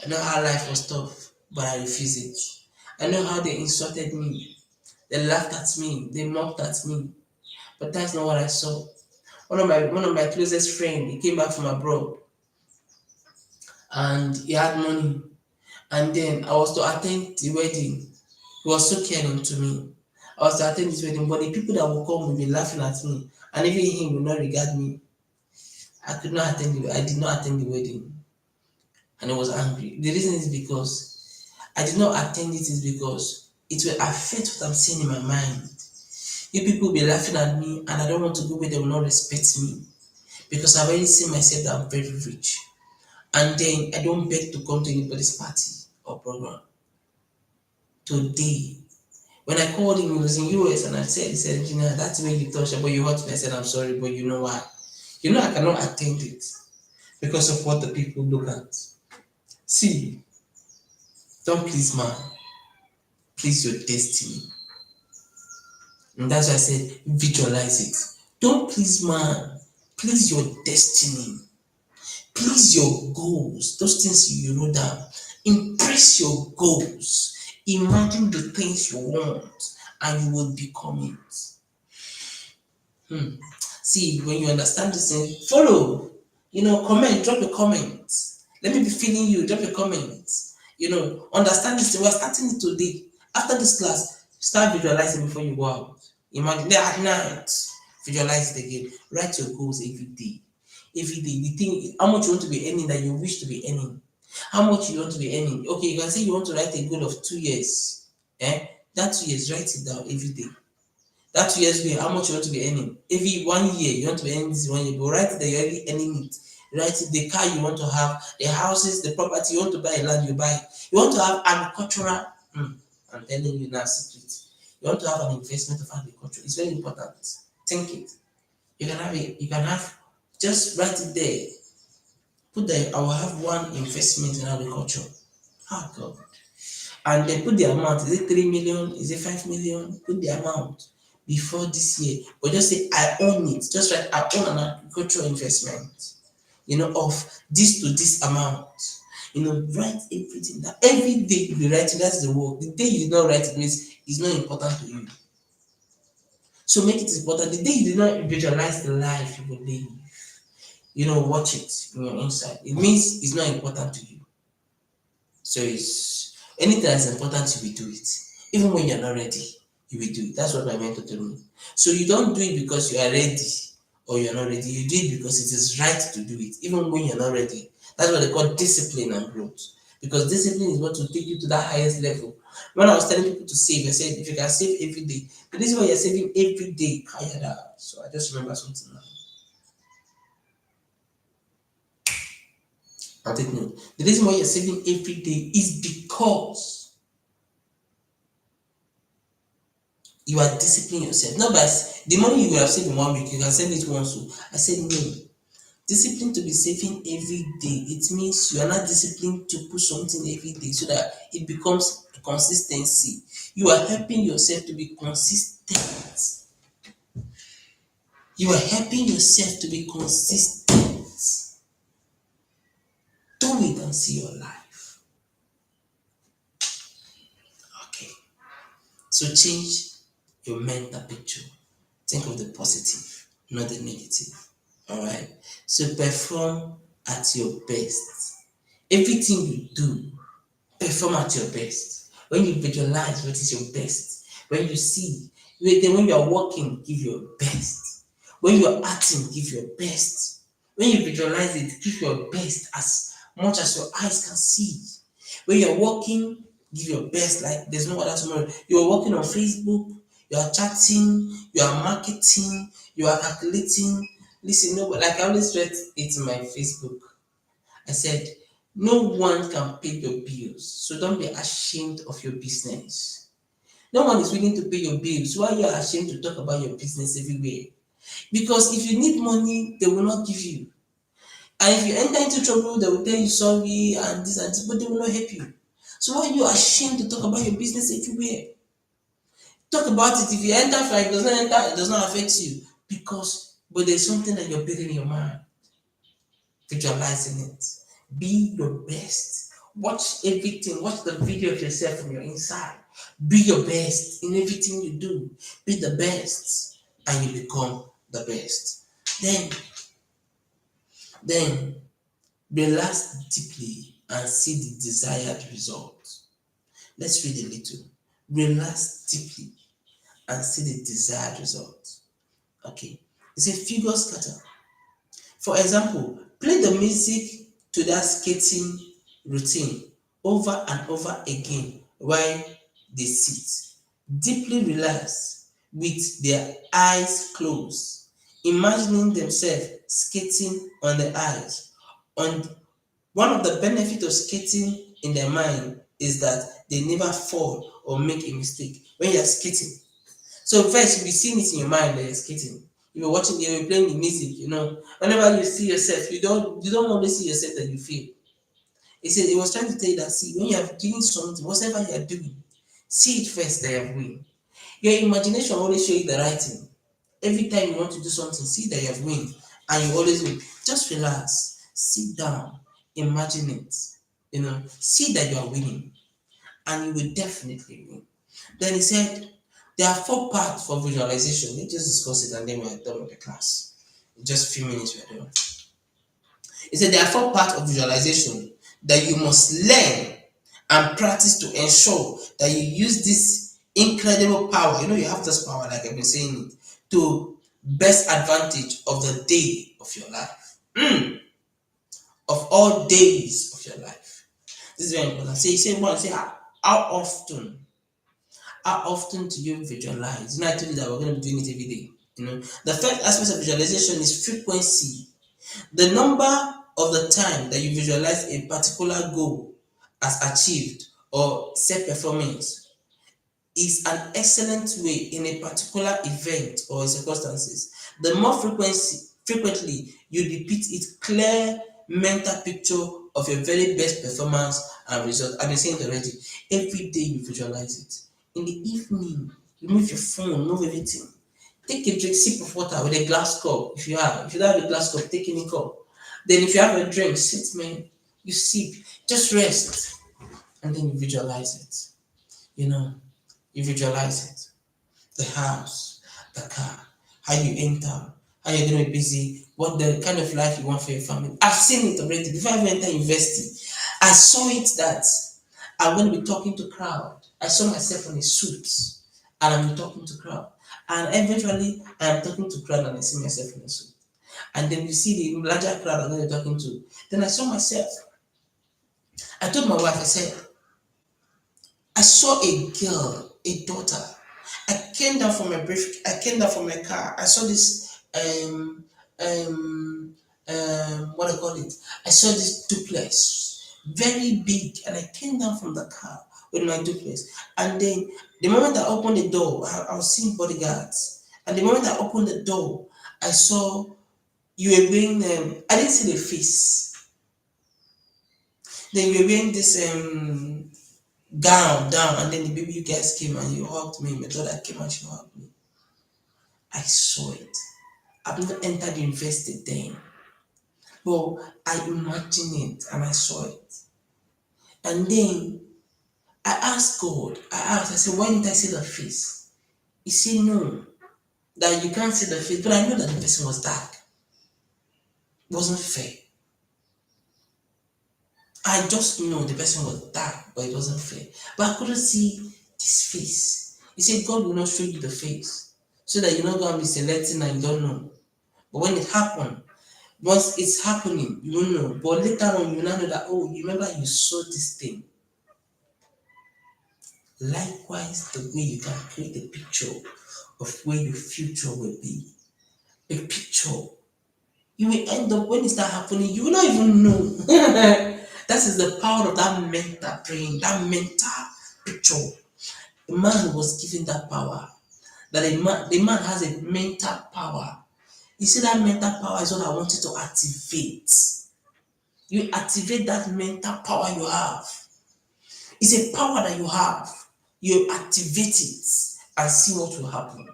I know how life was tough, but I refuse it. I know how they insulted me. They laughed at me. They mocked at me. But that's not what I saw. One of my closest friends, he came back from abroad and he had money. And then I was to attend the wedding. He was so caring to me. I was to attend his wedding, but the people that will come will be laughing at me, and even him will not regard me. I did not attend the wedding, and I was angry. The reason is because I did not attend it is because it will affect what I'm saying in my mind. You people will be laughing at me, and I don't want to go where they will not respect me because I've already seen myself that I'm very rich, and then I don't beg to come to anybody's party or program. Today, when I called him, he was in US, and he said, engineer, that's when you touched, but you hurt me. I said, I'm sorry, but you know why? You know I cannot attend it because of what the people look at. See, don't please man, please your destiny. And that's why I said visualize it. Don't please man, please your destiny. Please your goals, those things you wrote down. Impress your goals. Imagine the things you want, and you will become it. See, when you understand this thing, follow. Comment, drop a comment. Let me be feeling you, drop a comment. Understand this thing. We're starting it today. After this class, start visualizing before you go out. Imagine at night, visualize it again. Write your goals every day. Every day, the thing, how much you want to be earning that you wish to be earning. How much you want to be earning. Okay, you can say you want to write a goal of 2 years. That 2 years, write it down every day. That 2 years way, how much you want to be earning. Every 1 year, you want to be earning this 1 year, but write that you're already earning it. Write it, the car you want to have, the houses, the property you want to buy, land you buy. You want to have agricultural, I'm telling you now secret. You want to have an investment of agriculture. It's very important. Think it. You can have, just write it there. Put there, I will have one investment in agriculture. Oh God. And then put the amount. Is it 3 million? Is it 5 million? Put the amount before this year. But just say I own it. Just write I own an agricultural investment. Of this to this amount. Write everything that every day you be writing, that's the work. The day you did not write it means it's not important to you. So make it important. The day you did not visualize the life you will live, watch it in your inside. It means it's not important to you. So it's anything that's important, you will do it. Even when you're not ready, you will do it. That's what my mentor told me. So you don't do it because you are ready or you're not ready. You do it because it is right to do it, even when you're not ready. That's what they call discipline and growth. Because discipline is what will take you to that highest level. When I was telling people to save, I said if you can save every day, the reason why you're saving every day, so I just remember something now. I'll take note. The reason why you're saving every day is because you are disciplining yourself. Not by the money you will have saved in 1 week, you can save it once. So I said no. Discipline to be saving every day. It means you are not disciplined to put something every day so that it becomes consistency. You are helping yourself to be consistent. You are helping yourself to be consistent. Do it and see your life. Okay. So change your mental picture. Think of the positive, not the negative. All right. So perform at your best. Everything you do, perform at your best. When you visualize what is your best, when you see, when you are walking, give your best. When you are acting, give your best. When you visualize it, give your best as much as your eyes can see. When you're working, give your best like there's no other tomorrow. You're working on Facebook, you are chatting, you are marketing, you are calculating. Listen, no, like I always write it in my Facebook. I said, no one can pay your bills, so don't be ashamed of your business. No one is willing to pay your bills. Why you are ashamed to talk about your business everywhere? Because if you need money, they will not give you. And if you enter into trouble, they will tell you sorry and this, but they will not help you. So why are you ashamed to talk about your business everywhere? Talk about it. If you enter fire, it does not enter, it does not affect you. But there's something that you're building in your mind, visualizing it. Be your best. Watch everything. Watch the video of yourself from your inside. Be your best in everything you do. Be the best, and you become the best. Then relax deeply and see the desired result. Let's read a little. Relax deeply and see the desired result. Okay. It's a figure scatter. For example, play the music to that skating routine over and over again while they sit. Deeply relax with their eyes closed, imagining themselves skating on the ice. On one of the benefits of skating in their mind is that they never fall or make a mistake when you're skating. So first you'll be seeing it in your mind that you're skating. You're watching, you're playing the music, Whenever you see yourself, you don't always see yourself that you feel. It was trying to tell you that see when you are doing something, whatever you are doing, see it first that you have win. Your imagination will always show you the right thing. Every time you want to do something, see that you have win and you always win. Just relax, sit down, imagine it. See that you are winning and you will definitely win. Then he said, there are 4 parts for visualization. Let's just discuss it and then we're done with the class. In just a few minutes, we're done. He said there are 4 parts of visualization that you must learn and practice to ensure that you use this incredible power. You have this power, like I've been saying it, to best advantage of the day of your life. Of all days of your life. This is very important. Say, how often how often do you visualize? I told you that we're going to be doing it every day. The first aspect of visualization is frequency. The number of the time that you visualize a particular goal as achieved or set performance is an excellent way in a particular event or circumstances. The more frequently you repeat it, clear mental picture of your very best performance and result. I've been saying it already. Every day you visualize it. In the evening, remove your phone, remove everything. Take a drink, sip of water with a glass cup. If you don't have a glass cup, take any cup. Then if you have a drink, sit man, you sip, just rest, and then you visualize it. You visualize it. The house, the car, how you enter, how you're gonna be busy, what the kind of life you want for your family. I've seen it already. Before I even enter university, I saw it that I'm gonna be talking to crowd. I saw myself in a suit and I'm talking to crowd. And eventually I am talking to crowd and I see myself in a suit. And then you see the larger crowd I'm gonna be talking to. Then I saw myself. I told my wife, I said, I saw a girl, a daughter. I came down from my brief. I came down from my car. I saw this what I call it. I saw this duplex, very big, and I came down from the car with my duplex. And then the moment I opened the door, I was seeing bodyguards. And the moment I opened the door, I saw you were wearing. I didn't see the face. Then you were wearing this gown down, and then the baby you guys came and you hugged me. My daughter came and she hugged me. I saw it. I've not entered the university then, but I imagined it and I saw it. And then I asked God, I said, why didn't I see the face? He said, no, that you can't see the face, but I know that the person was dark. It wasn't fair. I just know the person was dark, but it wasn't fair. But I couldn't see this face. He said, God will not show you the face so that you're not going to be selecting and you don't know. But when it happened, once it's happening, you don't know. But later on, you now know that, oh, you remember you saw this thing. Likewise, the way you can create a picture of where your future will be. A picture. You will end up when it start happening, you will not even know. That is the power of that mental brain, that mental picture. A man was given that power. That the man has a mental power. You see, that mental power is what I want you to activate. You activate that mental power you have. It's a power that you have. You activate it and see what will happen.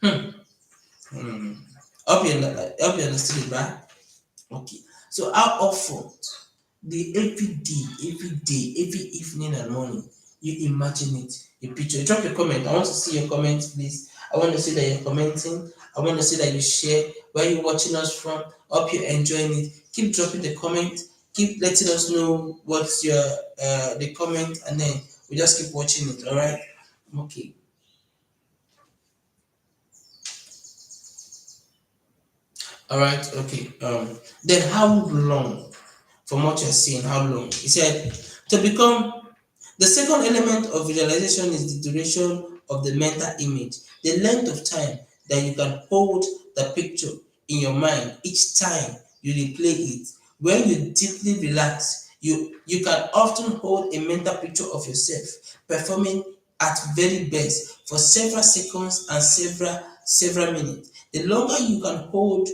Hmm. Hope you understood it, right? Okay. So how often the every evening and morning, you imagine it, you picture it. Drop a comment. I want to see your comments, please. I want to see that you're commenting. I want to see that you share where you're watching us from. Hope you're enjoying it. Keep dropping the comment. Keep letting us know what's your the comment, and then we just keep watching it. All right. Okay. All right. Okay. Then how long? From what you're seeing, how long? He said to become. The second element of visualization is the duration of the mental image, the length of time that you can hold the picture in your mind each time you replay it. When you deeply relax, you can often hold a mental picture of yourself performing at very best for several seconds and several minutes. The longer you can hold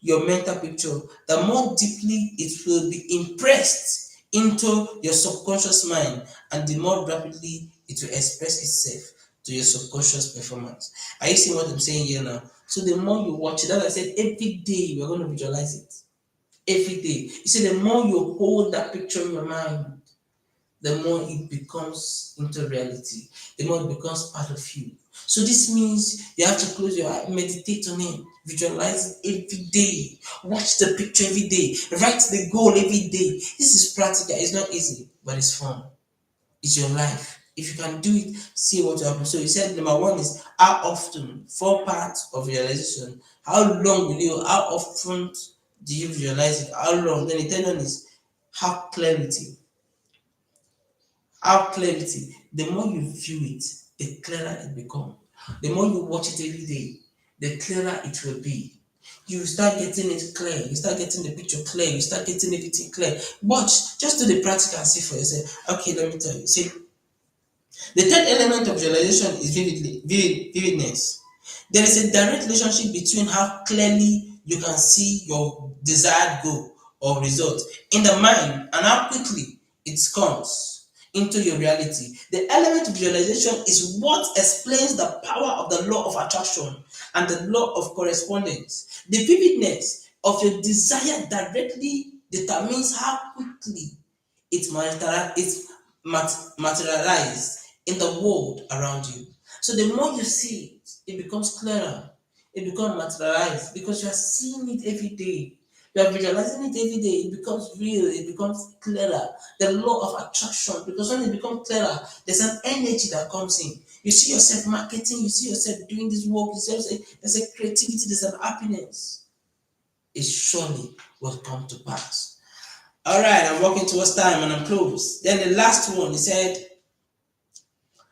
your mental picture, the more deeply it will be impressed into your subconscious mind, and the more rapidly it will express itself to your subconscious performance. Are you seeing what I'm saying here now? So the more you watch it, as I said, every day we're going to visualize it. Every day. You see, the more you hold that picture in your mind, the more it becomes into reality, the more it becomes part of you. So this means you have to close your eye, meditate on it, visualize it every day, watch the picture every day, write the goal every day. This is practical, it's not easy, but it's fun. It's your life. If you can do it, see what will happen. So he said number one is how often, four parts of realization. How long will you, how often do you visualize it? How long? Then the third one is how clarity. How clarity, the more you view it, the clearer it becomes. The more you watch it every day, the clearer it will be. You start getting it clear, you start getting the picture clear, you start getting everything clear. Watch, just do the practical and see for yourself. Okay, let me tell you. See, the third element of visualization is vividness. There is a direct relationship between how clearly you can see your desired goal or result in the mind and how quickly it comes into your reality. The element of visualization is what explains the power of the law of attraction and the law of correspondence. The vividness of your desire directly determines how quickly it materialized in the world around you. So the more you see it, it becomes clearer. It becomes materialized because you are seeing it every day. You are visualizing it every day. It becomes real. It becomes clearer. The law of attraction, because when it becomes clearer, there's an energy that comes in. You see yourself marketing. You see yourself doing this work. You see yourself, there's a creativity. There's an happiness. It surely will come to pass. All right, I'm walking towards time and I'm close. Then the last one, he said,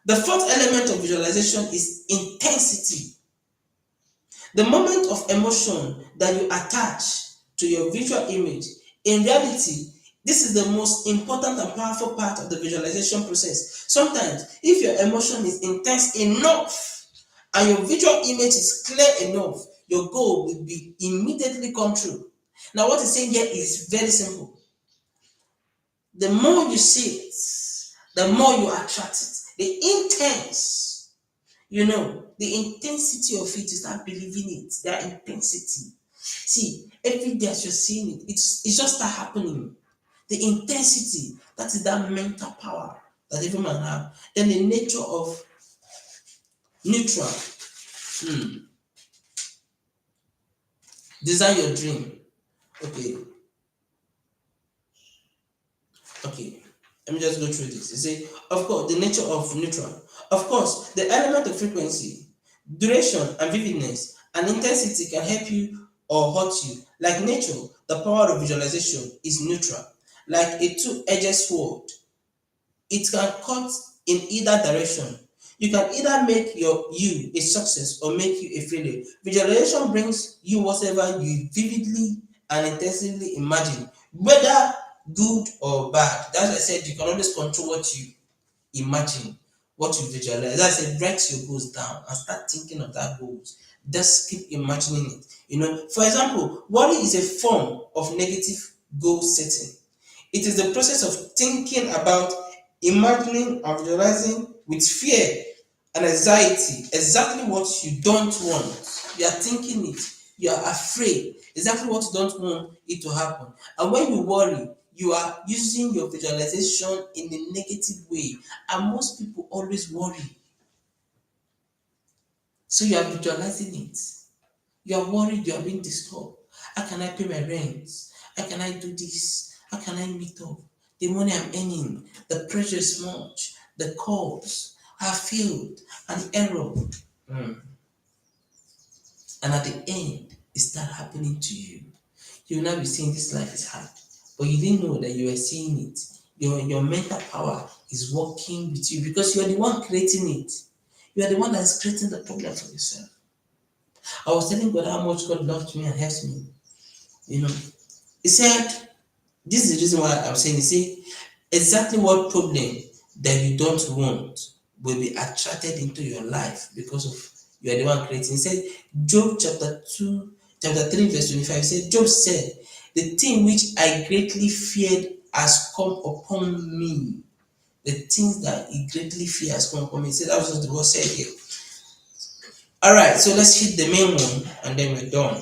the fourth element of visualization is intensity. The moment of emotion that you attach to your visual image. In reality, this is the most important and powerful part of the visualization process. Sometimes, if your emotion is intense enough and your visual image is clear enough, your goal will be immediately come true. Now, what he's saying here is very simple. The more you see it, the more you attract it. The intensity of it, you start believing it, that intensity. See, every day as you're seeing it, it's just start happening. The intensity, that is that mental power that every man have. Then the nature of neutral. Design your dream. Okay, okay. Let me just go through this. You see, of course, the nature of neutral. Of course, the element of frequency, duration, and vividness and intensity can help you or hurt you. Like nature, the power of visualization is neutral. Like a two-edged sword, it can cut in either direction. You can either make you a success or make you a failure. Visualization brings you whatever you vividly and intensively imagine, whether good or bad. That's why I said you can always control what you imagine, what you visualize. As I said, write your goals down and start thinking of that goals. Just keep imagining it. For example, worry is a form of negative goal setting. It is the process of thinking about, imagining, and visualizing with fear and anxiety exactly what you don't want. You are thinking it, you are afraid, exactly what you don't want it to happen. And when you worry, you are using your visualization in a negative way. And most people always worry. So you are visualizing it. You are worried, you are being disturbed. How can I pay my rent? How can I do this? How can I meet up? The money I'm earning, the pressure is much, the calls, I failed, an error. Mm. And at the end, it start happening to you. You will not be saying this life is hard. But you didn't know that you were seeing it. Your mental power is working with you because you are the one creating it. You are the one that's creating the problem for yourself. I was telling God how much God loved me and helps me. You know, He said, this is the reason why I'm saying, He said, exactly what problem that you don't want will be attracted into your life because of you are the one creating. He said, Job chapter 3, verse 25, he said, Job said, the thing which I greatly feared has come upon me. The things that he greatly feared has come upon me. He said, that was what the word said here. All right, so let's hit the main one and then we're done.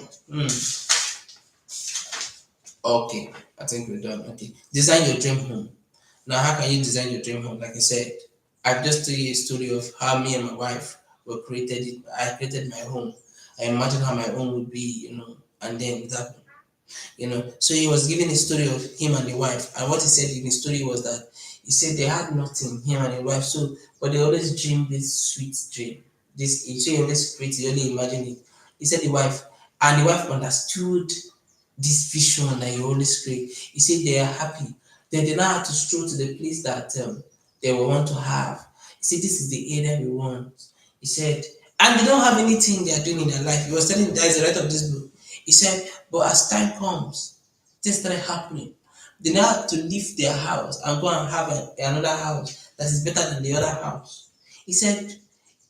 Okay, I think we're done. Okay, design your dream home. Now, how can you design your dream home? Like I said, I've just told you a story of how me and my wife were created. I created my home. I imagined how my home would be, and then that, So he was giving a story of him and the wife, and what he said in the story was that he said they had nothing, him and the wife. So, but they always dream this sweet dream. So he always created, he only imagined it. He said the wife understood this vision that you always create. He said they are happy. They did not have to stroll to the place that they will want to have. He said this is the area we want. He said, and they don't have anything they are doing in their life. He was telling that is the right of this book. He said, but as time comes, things started happening. They now have to leave their house and go and have another house that is better than the other house. He said,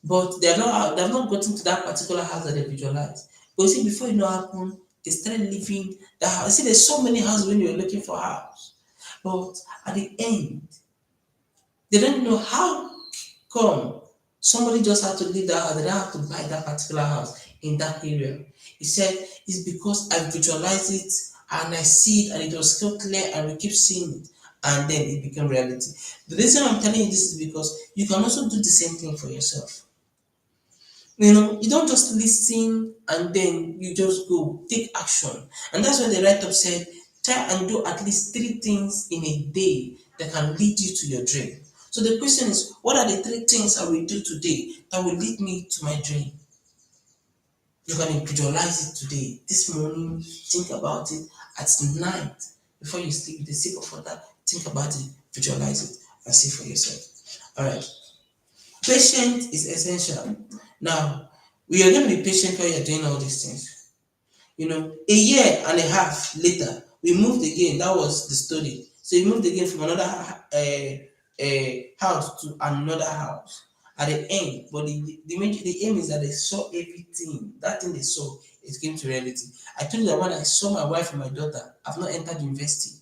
but they have not gotten to that particular house that they visualized. But you see, before it not happen, they started living that house. You see, there's so many houses when you're looking for a house. But at the end, they don't know how come somebody just had to leave that house. They don't have to buy that particular house in that area. He said, it's because I visualize it and I see it and it was so clear and we keep seeing it and then it became reality. The reason I'm telling you this is because you can also do the same thing for yourself. You don't just listen and then you just go take action. And that's when the write-up said, try and do at least 3 things in a day that can lead you to your dream. So the question is, what are the 3 things I will do today that will lead me to my dream? You can visualize it today. This morning, think about it. At night, before you sleep, with a sip of water, think about it, visualize it, and see for yourself. All right. Patience is essential. Now, we are going to be patient while you're doing all these things. A year and a half later, we moved again. That was the story. So we moved again from another house to another house. At the end, but the aim is that they saw everything. That thing they saw, it came to reality. I told you that when I saw my wife and my daughter, I've not entered university.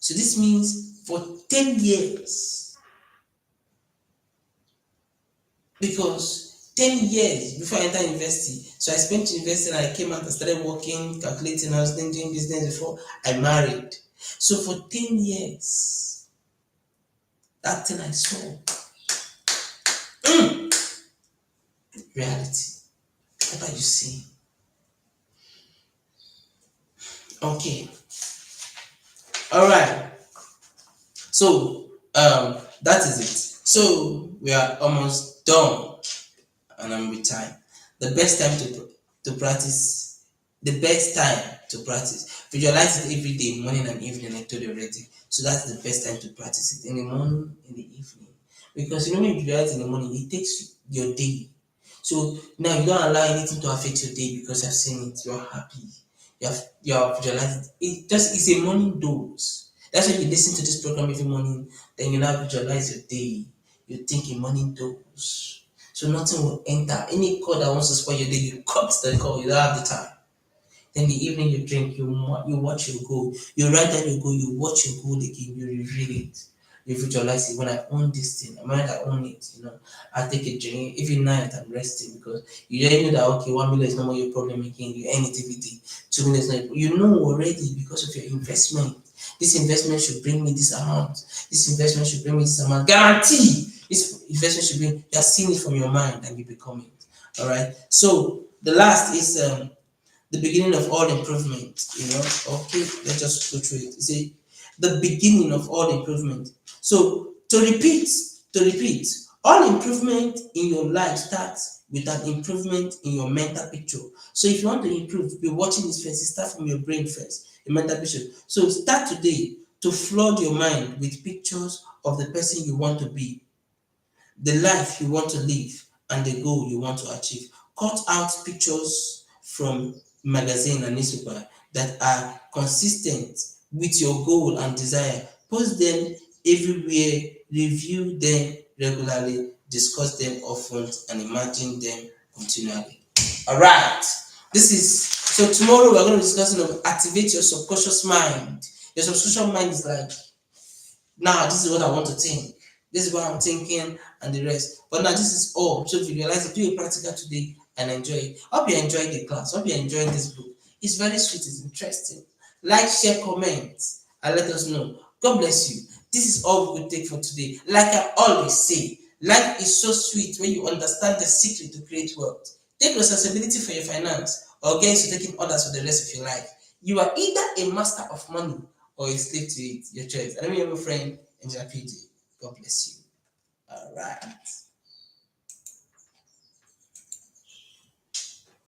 So this means for 10 years, because 10 years before I entered university. So I spent university and I came out and started working, calculating, I was doing business before I married. So for 10 years, that thing I saw, reality. What are you seeing? Okay. All right. So that is it. So we are almost done and I'm with time. The best time to practice the best time to practice. Visualize it every day, morning and evening, I told you already. So that's the best time to practice it, in the morning, in the evening. Because you know when you visualize in the morning, it takes your day. So now you don't allow anything to affect your day because you've seen it, you're happy. You have visualized it. It just is a morning dose. That's why you listen to this program every morning, then you now visualize your day. You think a morning dose. So nothing will enter. Any call that wants to spoil your day, you cut the call, you don't have the time. Then the evening you drink, you watch your goal. You write down your goal, you watch your goal again, you review it. You visualize it. When I own this thing, I might I own it, I take a drink. Every night I'm resting because you already know that okay, 1 million is not more your problem again. You earn it every day. 2 million is not you know already because of your investment. This investment should bring me this amount. This investment should bring me this amount. Guarantee this investment should bring you are seeing it from your mind and you become it. Alright. So the last is the beginning of all improvement, Okay, let's just go through it. You see, the beginning of all improvement. So to repeat, all improvement in your life starts with an improvement in your mental picture. So if you want to improve, be watching this first. Start from your brain first, your mental picture. So start today to flood your mind with pictures of the person you want to be, the life you want to live, and the goal you want to achieve. Cut out pictures from magazine and newspaper that are consistent with your goal and desire. Post them everywhere, review them regularly, discuss them often, and imagine them continually. All right. This is so tomorrow we're going to be discussing of activate your subconscious mind. Your subconscious mind is like, now this is what I want to think. This is what I'm thinking and the rest. But now this is all. So if you realize it, do a practical today and enjoy it. Hope you're enjoying the class. Hope you're enjoying this book. It's very sweet, it's interesting. Like, share, comment, and let us know. God bless you. This is all we could take for today. Like I always say, life is so sweet when you understand the secret to create wealth. Take responsibility for your finance or get into taking orders for the rest of your life. You are either a master of money or a slave to it. Your choice. And let me have a friend, Engr PAJ. God bless you. All right.